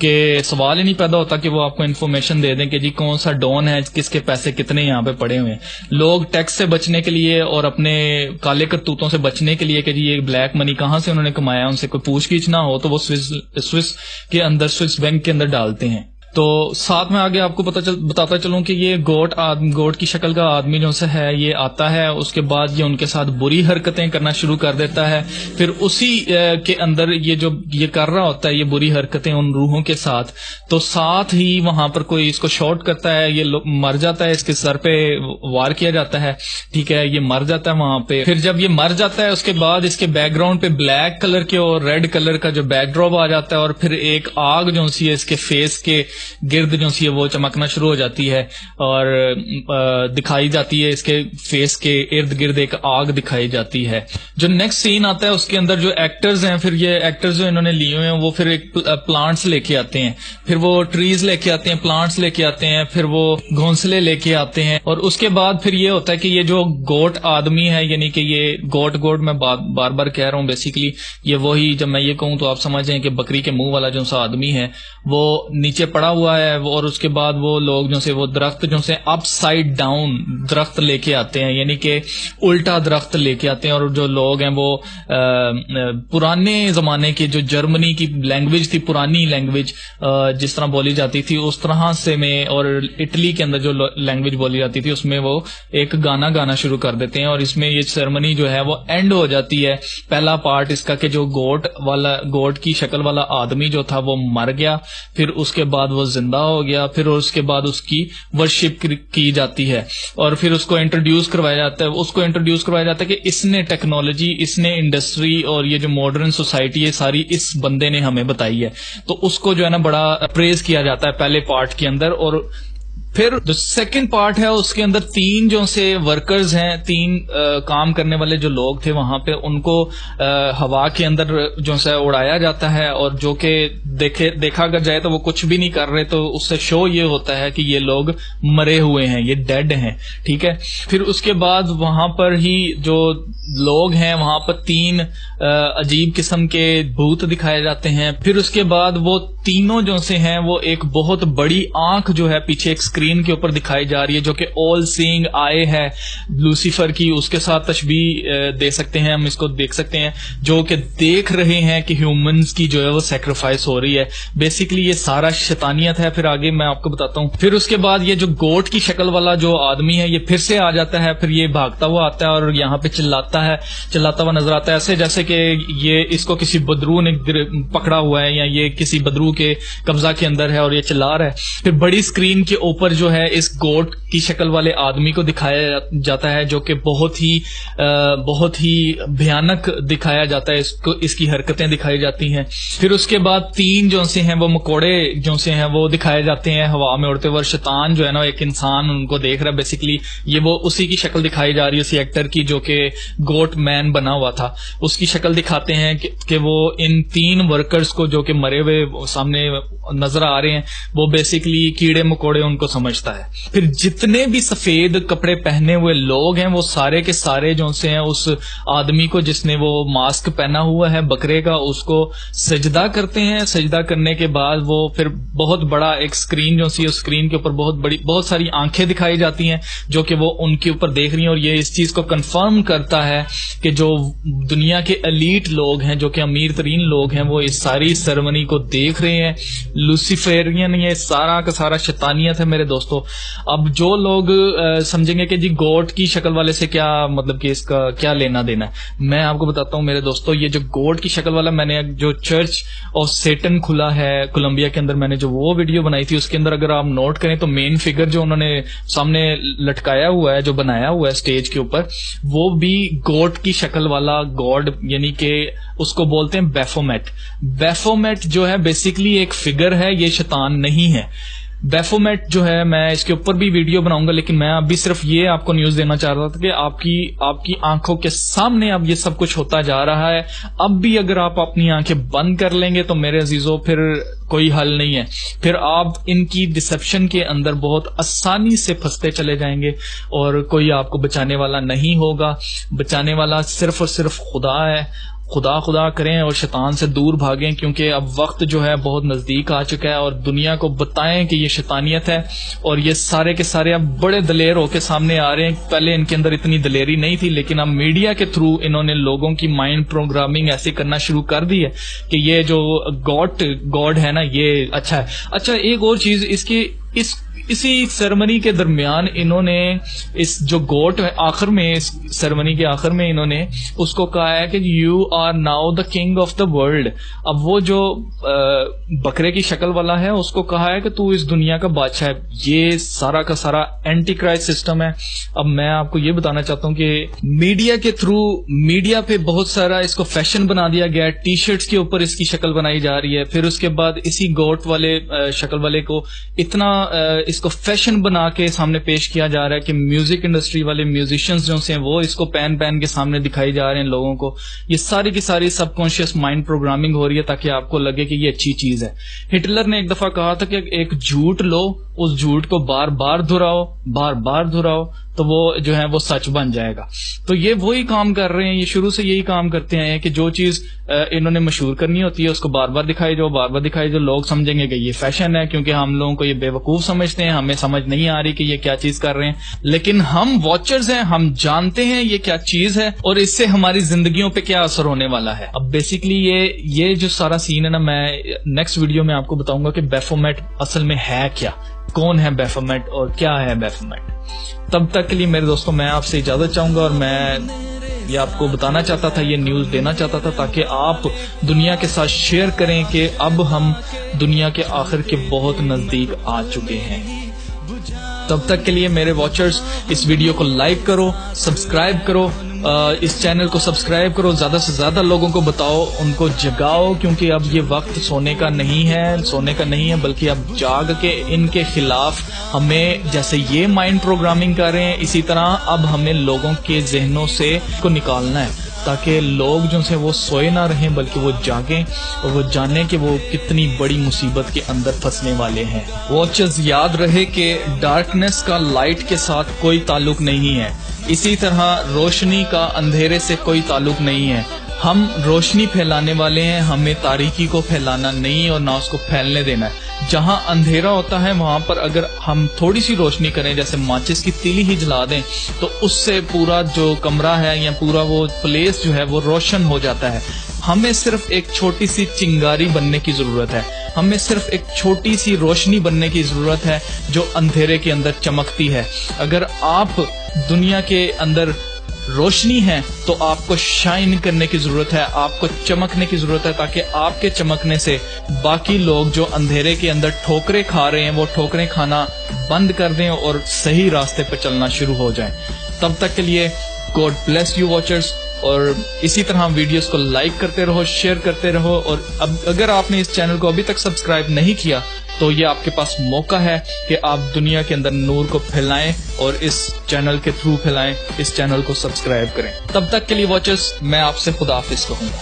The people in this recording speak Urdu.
کہ سوال ہی نہیں پیدا ہوتا کہ وہ آپ کو انفارمیشن دے دیں کہ جی کون سا ڈون ہے, کس کے پیسے کتنے یہاں پہ پڑے ہوئے ہیں. لوگ ٹیکس سے بچنے کے لیے اور اپنے کالے کرتوتوں سے بچنے کے لیے کہ جی یہ بلیک منی کہاں سے انہوں نے کمایا, ان سے کوئی پوچھ گچھ نہ ہو, تو وہ سوئس کے اندر, سوئس بینک کے اندر ڈالتے ہیں. تو ساتھ میں آگے آپ کو بتاتا چلوں کہ یہ گوٹ کی شکل کا آدمی جو سے ہے یہ آتا ہے, اس کے بعد یہ ان کے ساتھ بری حرکتیں کرنا شروع کر دیتا ہے. پھر اسی کے اندر یہ کر رہا ہوتا ہے یہ بری حرکتیں ان روحوں کے ساتھ, تو ساتھ ہی وہاں پر کوئی اس کو شارٹ کرتا ہے, یہ مر جاتا ہے, اس کے سر پہ وار کیا جاتا ہے, ٹھیک ہے, یہ مر جاتا ہے وہاں پہ. پھر جب یہ مر جاتا ہے اس کے بعد اس کے بیک گراؤنڈ پہ بلیک کلر کے اور ریڈ کلر کا جو بیک ڈراپ آ جاتا ہے, اور پھر ایک آگ جو سی ہے اس کے فیس کے گرد جو سی ہے وہ چمکنا شروع ہو جاتی ہے, اور دکھائی جاتی ہے اس کے فیس کے ارد گرد ایک آگ دکھائی جاتی ہے. جو نیکسٹ سین آتا ہے اس کے اندر جو ایکٹرز ہیں, پھر یہ ایکٹرز جو انہوں نے لیے ہوئے ہیں وہ پھر ایک پلانٹس لے کے آتے ہیں, پھر وہ ٹریز لے کے آتے ہیں, پلانٹس لے کے آتے ہیں, پھر وہ گھونسلے لے کے آتے ہیں, اور اس کے بعد پھر یہ ہوتا ہے کہ یہ جو گوٹ آدمی ہے, یعنی کہ یہ گوٹ میں بار بار کہہ رہا ہوں, بیسیکلی یہ وہی, جب میں یہ کہوں تو آپ سمجھ جائیں کہ بکری کے منہ والا جو سا آدمی ہے وہ نیچے پڑا ہوا ہے, اور اس کے بعد وہ لوگ جو سے وہ درخت جو سے اپ سائڈ ڈاؤن درخت لے کے آتے ہیں, یعنی کہ الٹا درخت لے کے آتے ہیں. اور جو لوگ ہیں وہ پرانے زمانے کے جو جرمنی کی لینگویج تھی, پرانی لینگویج جس طرح بولی جاتی تھی اس طرح سے میں, اور اٹلی کے اندر جو لینگویج بولی جاتی تھی اس میں وہ ایک گانا شروع کر دیتے ہیں, اور اس میں یہ سیرمنی جو ہے وہ اینڈ ہو جاتی ہے. پہلا پارٹ اس کا کہ جو گوٹ کی شکل والا آدمی جو تھا وہ مر گیا, پھر اس کے بعد وہ زندہ ہو گیا, پھر اس کے بعد اس کی ورشپ کی جاتی ہے, اور پھر اس کو انٹروڈیوس کروایا جاتا ہے کہ اس نے ٹیکنالوجی, اس نے انڈسٹری اور یہ جو ماڈرن سوسائٹی ہے ساری اس بندے نے ہمیں بتائی ہے. تو اس کو جو ہے نا بڑا پریز کیا جاتا ہے پہلے پارٹ کے اندر. اور پھر جو سیکنڈ پارٹ ہے اس کے اندر 3 جو سے ورکرز ہیں, 3 کام کرنے والے جو لوگ تھے وہاں پہ, ان کو ہوا کے اندر جو سے اڑایا جاتا ہے, اور جو کہ دیکھا جائے تو وہ کچھ بھی نہیں کر رہے, تو اس سے شو یہ ہوتا ہے کہ یہ لوگ مرے ہوئے ہیں, یہ ڈیڈ ہیں, ٹھیک ہے. پھر اس کے بعد وہاں پر ہی جو لوگ ہیں وہاں پر 3 عجیب قسم کے بھوت دکھائے جاتے ہیں. پھر اس کے بعد وہ تینوں جو سے ہیں وہ ایک بہت بڑی آنکھ جو ہے پیچھے ایک اسکرین کے اوپر دکھائی جا رہی ہے, جو کہ آل سینگ آئے ہے لوسیفر کی, اس کے ساتھ تشبیہ دے سکتے ہیں, ہم اس کو دیکھ سکتے ہیں, جو کہ دیکھ رہے ہیں کہ ہیومنز کی جو ہے وہ سیکریفائس ہو رہی ہے. بیسیکلی یہ سارا شیطانیت ہے. پھر آگے میں آپ کو بتاتا ہوں. پھر اس کے بعد یہ جو گوٹ کی شکل والا جو آدمی ہے یہ پھر سے آ جاتا ہے, پھر یہ بھاگتا ہوا آتا ہے اور یہاں پہ چلاتا ہوا نظر آتا ہے, ایسے جیسے کہ یہ اس کو کسی بدرو نے پکڑا ہوا ہے, یا یہ کسی بدرو کے قبضہ کے اندر ہے اور یہ چلا رہا ہے. پھر بڑی اسکرین کے اوپر جو ہے اس گوٹ کی شکل والے آدمی کو دکھایا جاتا ہے, جو کہ بہت ہی بھیانک دکھایا جاتا ہے, اس کی حرکتیں دکھائی جاتی ہیں. پھر اس کے بعد 3 جو سے ہیں وہ مکوڑے جو سے ہیں وہ دکھائے جاتے ہیں ہوا میں اڑتے ہوئے. شیطان جو ہے نا ایک انسان ان کو دیکھ رہا ہے, بیسیکلی یہ وہ اسی کی شکل دکھائی جا رہی ہے, اسی ایکٹر کی جو کہ گوٹ مین بنا ہوا تھا, اس کی شکل دکھاتے ہیں کہ وہ ان 3 ورکرز کو جو کہ مرے ہوئے سامنے نظر آ رہے ہیں وہ بیسیکلی کیڑے مکوڑے ان کو سمجھتا ہے. پھر جتنے بھی سفید کپڑے پہنے ہوئے لوگ ہیں وہ سارے کے سارے جو سے ہیں اس آدمی کو جس نے وہ ماسک پہنا ہوا ہے بکرے کا, اس کو سجدہ کرتے ہیں. سجدہ کرنے کے بعد وہ پھر بہت بڑا ایک اسکرین جو سی, اس اسکرین کے اوپر بہت ساری آنکھیں دکھائی جاتی ہیں جو کہ وہ ان کے اوپر دیکھ رہی ہیں, اور یہ اس چیز کو کنفرم کرتا ہے کہ جو دنیا کے ایلیٹ لوگ ہیں, جو کہ امیر ترین لوگ ہیں, وہ اس ساری سرمنی کو دیکھ رہے ہیں. لوسیفیرین یہ سارا کا سارا شیطانیت ہے میرے دوستو. اب جو لوگ سمجھیں گے کہ جی گوٹ کی شکل والے سے کیا مطلب کہ اس کا کیا لینا دینا ہے, میں آپ کو بتاتا ہوں میرے دوستو. یہ جو گوٹ کی شکل والا, میں نے جو چرچ آف سیٹن کھلا ہے کولمبیا کے اندر, میں نے جو وہ ویڈیو بنائی تھی اس کے اندر اگر آپ نوٹ کریں تو مین فگر جو انہوں نے سامنے لٹکایا ہوا ہے, جو بنایا ہوا ہے اسٹیج کے اوپر, وہ بھی گوٹ کی شکل والا گاڈ, یعنی کہ اس کو بولتے ہیں بیفومیٹ. بیفومیٹ جو ہے بیسیکلی ایک فگر ہے, یہ شیطان نہیں ہے. بیفومیٹ جو ہے, میں اس کے اوپر بھی ویڈیو بناؤں گا, لیکن میں ابھی صرف یہ آپ کو نیوز دینا چاہ رہا تھا کہ آپ کی آنکھوں کے سامنے اب یہ سب کچھ ہوتا جا رہا ہے. اب بھی اگر آپ اپنی آنکھیں بند کر لیں گے تو میرے عزیزوں پھر کوئی حل نہیں ہے, پھر آپ ان کی ڈسپشن کے اندر بہت آسانی سے پھنستے چلے جائیں گے, اور کوئی آپ کو بچانے والا نہیں ہوگا. بچانے والا صرف اور صرف خدا ہے, خدا خدا کریں اور شیطان سے دور بھاگیں، کیونکہ اب وقت جو ہے بہت نزدیک آ چکا ہے، اور دنیا کو بتائیں کہ یہ شیطانیت ہے، اور یہ سارے کے سارے اب بڑے دلیر ہو کے سامنے آ رہے ہیں۔ پہلے ان کے اندر اتنی دلیری نہیں تھی، لیکن اب میڈیا کے تھرو انہوں نے لوگوں کی مائنڈ پروگرامنگ ایسی کرنا شروع کر دی ہے کہ یہ جو گاڈ ہے نا یہ اچھا ہے۔ اچھا ایک اور چیز اسی سیرمنی کے درمیان انہوں نے اس جو گوٹ آخر میں، اس سیرمنی کے آخر میں انہوں نے اس کو کہا ہے کہ you are now the king of the world. اب وہ جو بکرے کی شکل والا ہے اس کو کہا ہے کہ تو اس دنیا کا بادشاہ ہے۔ یہ سارا کا سارا اینٹی کرائسٹ سسٹم ہے۔ اب میں آپ کو یہ بتانا چاہتا ہوں کہ میڈیا کے تھرو، میڈیا پہ بہت سارا اس کو فیشن بنا دیا گیا ہے، ٹی شرٹس کے اوپر اس کی شکل بنائی جا رہی ہے، پھر اس کے بعد اسی گوٹ والے شکل والے کو اتنا اس کو فیشن بنا کے سامنے پیش کیا جا رہا ہے کہ میوزک انڈسٹری والے میوزیشنز جو ہیں وہ اس کو پہن کے سامنے دکھائی جا رہے ہیں لوگوں کو۔ یہ ساری کی ساری سب کانشیس مائنڈ پروگرامنگ ہو رہی ہے تاکہ آپ کو لگے کہ یہ اچھی چیز ہے۔ ہٹلر نے ایک دفعہ کہا تھا کہ ایک جھوٹ لو، اس جھوٹ کو بار بار دہراؤ تو وہ جو ہے وہ سچ بن جائے گا۔ تو یہ وہی کام کر رہے ہیں، یہ شروع سے یہی کام کرتے ہیں کہ جو چیز انہوں نے مشہور کرنی ہوتی ہے اس کو بار بار دکھائی جو لوگ سمجھیں گے کہ یہ فیشن ہے، کیونکہ ہم لوگوں کو یہ بے وقوف سمجھتے ہیں، ہمیں سمجھ نہیں آ رہی کہ یہ کیا چیز کر رہے ہیں، لیکن ہم واچرز ہیں، ہم جانتے ہیں یہ کیا چیز ہے اور اس سے ہماری زندگیوں پہ کیا اثر ہونے والا ہے۔ اب بیسیکلی یہ جو سارا سین ہے نا، میں نیکسٹ ویڈیو میں آپ کو بتاؤں گا کہ بیفومیٹ اصل میں ہے کیا، کون ہے بیفومیٹ اور کیا ہے بیفومیٹ۔ تب تک کے لیے میرے دوستوں میں آپ سے اجازت چاہوں گا، اور میں یہ آپ کو بتانا چاہتا تھا، یہ نیوز دینا چاہتا تھا تاکہ آپ دنیا کے ساتھ شیئر کریں کہ اب ہم دنیا کے آخر کے بہت نزدیک آ چکے ہیں۔ تب تک کے لیے میرے واچرز اس ویڈیو کو لائک کرو، سبسکرائب کرو، اس چینل کو سبسکرائب کرو، زیادہ سے زیادہ لوگوں کو بتاؤ، ان کو جگاؤ، کیونکہ اب یہ وقت سونے کا نہیں ہے بلکہ اب جاگ کے ان کے خلاف ہمیں، جیسے یہ مائنڈ پروگرامنگ کر رہے ہیں اسی طرح اب ہمیں لوگوں کے ذہنوں سے کو نکالنا ہے تاکہ لوگ جو سے وہ سوئے نہ رہیں بلکہ وہ جاگیں اور وہ جانیں کہ وہ کتنی بڑی مصیبت کے اندر پھنسنے والے ہیں۔ واچرز یاد رہے کہ ڈارکنیس کا لائٹ کے ساتھ کوئی تعلق نہیں ہے، اسی طرح روشنی کا اندھیرے سے کوئی تعلق نہیں ہے۔ ہم روشنی پھیلانے والے ہیں، ہمیں تاریکی کو پھیلانا نہیں اور نہ اس کو پھیلنے دینا ہے۔ جہاں اندھیرا ہوتا ہے وہاں پر اگر ہم تھوڑی سی روشنی کریں، جیسے ماچس کی تیلی ہی جلا دیں، تو اس سے پورا جو کمرہ ہے یا پورا وہ پلیس جو ہے وہ روشن ہو جاتا ہے۔ ہمیں صرف ایک چھوٹی سی چنگاری بننے کی ضرورت ہے، ہمیں صرف ایک چھوٹی سی روشنی بننے کی ضرورت ہے جو اندھیرے کے اندر چمکتی ہے۔ اگر آپ دنیا کے اندر روشنی ہے تو آپ کو شائن کرنے کی ضرورت ہے، آپ کو چمکنے کی ضرورت ہے تاکہ آپ کے چمکنے سے باقی لوگ جو اندھیرے کے اندر ٹھوکریں کھا رہے ہیں وہ ٹھوکریں کھانا بند کر دیں اور صحیح راستے پہ چلنا شروع ہو جائیں۔ تب تک کے لیے گاڈ بلیس یو واچرز، اور اسی طرح ویڈیوز کو لائک کرتے رہو، شیئر کرتے رہو، اور اب اگر آپ نے اس چینل کو ابھی تک سبسکرائب نہیں کیا تو یہ آپ کے پاس موقع ہے کہ آپ دنیا کے اندر نور کو پھیلائیں اور اس چینل کے تھرو پھیلائیں، اس چینل کو سبسکرائب کریں۔ تب تک کے لیے واچرز میں آپ سے خدا حافظ کہوں گا۔